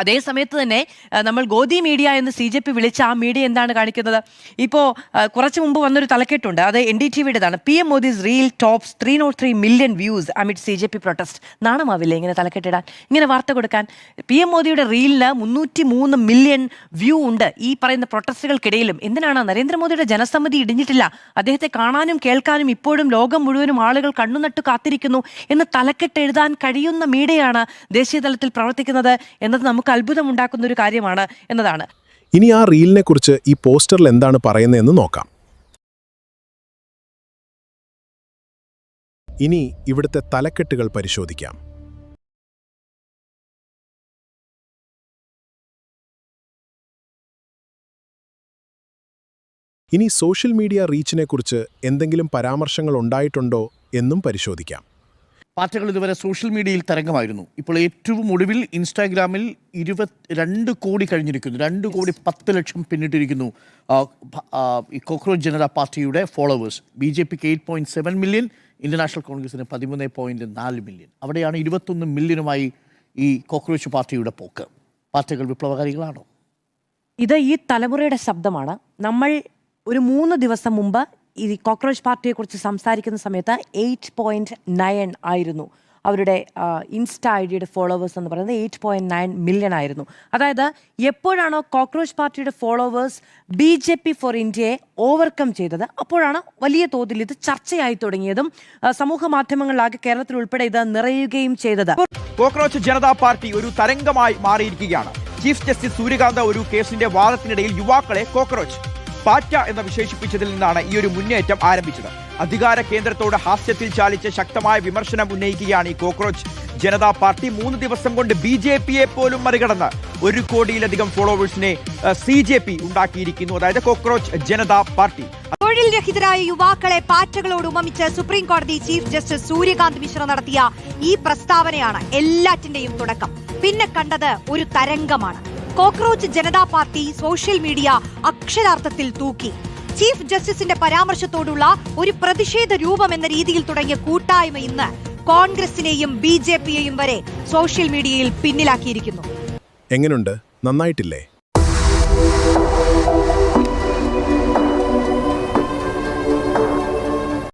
അതേ സമയത്ത് തന്നെ നമ്മൾ ഗോദി മീഡിയ എന്ന് CJP വിളിച്ച ആ മീഡിയ എന്താണ് കാണിക്കുന്നത്? ഇപ്പോൾ കുറച്ച് മുമ്പ് വന്നൊരു തലക്കെട്ടുണ്ട്, അത് NDTVയുടേതാണ്. PM Modi's reel tops 303 million views amid CJP protest. നാണമാവില്ലേ ഇങ്ങനെ തലക്കെട്ടിടാൻ, ഇങ്ങനെ വാർത്ത കൊടുക്കാൻ? PM മോദിയുടെ റീലിന് 303 മില്യൺ വ്യൂ ഉണ്ട് ഈ പറയുന്ന പ്രൊട്ടസ്റ്റുകൾക്കിടയിലും. എന്തിനാണ്? നരേന്ദ്രമോദിയുടെ ജനസമ്മതി ഇടിഞ്ഞിട്ടില്ല, അദ്ദേഹത്തെ കാണാനും കേൾക്കാനും ഇപ്പോഴും ലോകം മുഴുവനും ആളുകൾ കണ്ണുനട്ട് കാത്തിരിക്കുന്നു എന്ന് തലക്കെട്ട് എഴുതാൻ കഴിയുന്ന മീഡിയയാണ് ദേശീയ തലത്തിൽ പ്രവർത്തിക്കുന്നത് എന്നത് നമുക്ക് അത്ഭുതമുണ്ടാക്കുന്ന ഒരു കാര്യമാണ് എന്നതാണ്. ഇനി ആ റീലിനെ കുറിച്ച് ഈ പോസ്റ്ററിൽ എന്താണ് പറയുന്നതെന്ന് നോക്കാം. ഇനി ഇവിടുത്തെ തലക്കെട്ടുകൾ പരിശോധിക്കാം. ഇനി സോഷ്യൽ മീഡിയ റീച്ചിനെ കുറിച്ച് എന്തെങ്കിലും പരാമർശങ്ങൾ ഉണ്ടായിട്ടുണ്ടോ എന്നും പരിശോധിക്കാം. പാർട്ടികൾ ഇതുവരെ സോഷ്യൽ മീഡിയയിൽ തരംഗമായിരുന്നു. ഇപ്പോൾ ഏറ്റവും ഒടുവിൽ ഇൻസ്റ്റാഗ്രാമിൽ 22 കോടി കഴിഞ്ഞിരിക്കുന്നു, 2,10,00,000 പിന്നിട്ടിരിക്കുന്നു ഈ കോക്രോച്ച് ജനതാ പാർട്ടിയുടെ ഫോളോവേഴ്സ്. BJPക്ക് 8.7 മില്യൺ, ഇന്ത്യൻ നാഷണൽ കോൺഗ്രസിന് 13.4 മില്യൺ. അവിടെയാണ് 21 മില്യണുമായി ഈ കോക്രോച്ച് പാർട്ടിയുടെ പോക്ക്. പാർട്ടികൾ വിപ്ലവകാരികളാണോ? ഇത് ഈ തലമുറയുടെ ശബ്ദമാണ്. നമ്മൾ ഒരു 3 ദിവസം മുമ്പ് ഈ കോക്രോച്ച് പാർട്ടിയെക്കുറിച്ച് സംസാരിക്കുന്ന സമയത്ത് 8.9 ആയിരുന്നു അവരുടെ ഇൻസ്റ്റ ID ഫോളോവേഴ്സ് എന്ന് പറയുന്നത്. 8.9 മില്യൺ ആയിരുന്നു. അതായത് എപ്പോഴാണോ കോക്രോച്ച് പാർട്ടിയുടെ ഫോളോവേഴ്സ് BJP ഫോർ ഇന്ത്യയെ ഓവർകം ചെയ്തത്, അപ്പോഴാണ് വലിയ തോതിൽ ഇത് ചർച്ചയായി തുടങ്ങിയതും സമൂഹ മാധ്യമങ്ങളിലാകെ കേരളത്തിൽ ഉൾപ്പെടെ ഇത് നിറയുകയും ചെയ്തത്. കോക്രോച്ച് ജനതാ പാർട്ടി ഒരു തരംഗമായി മാറിയിരിക്കുകയാണ്. ചീഫ് ജസ്റ്റിസ് സൂര്യകാന്ത് ഒരു കേസിന്റെ വാദത്തിനിടയിൽ യുവാക്കളെ കോക്രോച്ച് പാറ്റ എന്ന് വിശേഷിപ്പിച്ചതിൽ നിന്നാണ് ഈ ഒരു മുന്നേറ്റം ആരംഭിച്ചത്. അധികാര കേന്ദ്രത്തോട് ഹാസ്യത്തിൽ ചാലിച്ച് ശക്തമായ വിമർശനം ഉന്നയിക്കുകയാണ് ഈ കോക്രോച്ച് ജനതാ പാർട്ടി. 3 ദിവസം കൊണ്ട് BJPയെ പോലും മറികടന്ന് 1 കോടിയിലധികം ഫോളോവേഴ്സിനെ CJP ഉണ്ടാക്കിയിരിക്കുന്നു, അതായത് കോക്രോച്ച് ജനതാ പാർട്ടി. തൊഴിൽ രഹിതരായ യുവാക്കളെ പാറ്റകളോട് ഉപമിച്ച് സുപ്രീം കോടതി ചീഫ് ജസ്റ്റിസ് സൂര്യകാന്ത് മിശ്ര നടത്തിയ ഈ പ്രസ്താവനയാണ് എല്ലാറ്റിന്റെയും തുടക്കം. പിന്നെ കണ്ടത് ഒരു തരംഗമാണ്. Cockroach Janata party social media അക്ഷരാർത്ഥത്തിൽ തൂക്കി. ചീഫ് ജസ്റ്റിസിന്റെ പരാമർശത്തോടുള്ള ഒരു പ്രതിഷേധ രൂപം എന്ന രീതിയിൽ തുടങ്ങിയ കൂട്ടായ്മ ഇന്ന് കോൺഗ്രസിനെയും BJPയെയും വരെ സോഷ്യൽ മീഡിയയിൽ പിന്നിലാക്കിയിരിക്കുന്നു. എങ്ങനെയുണ്ട്? നന്നായിട്ടില്ലേ?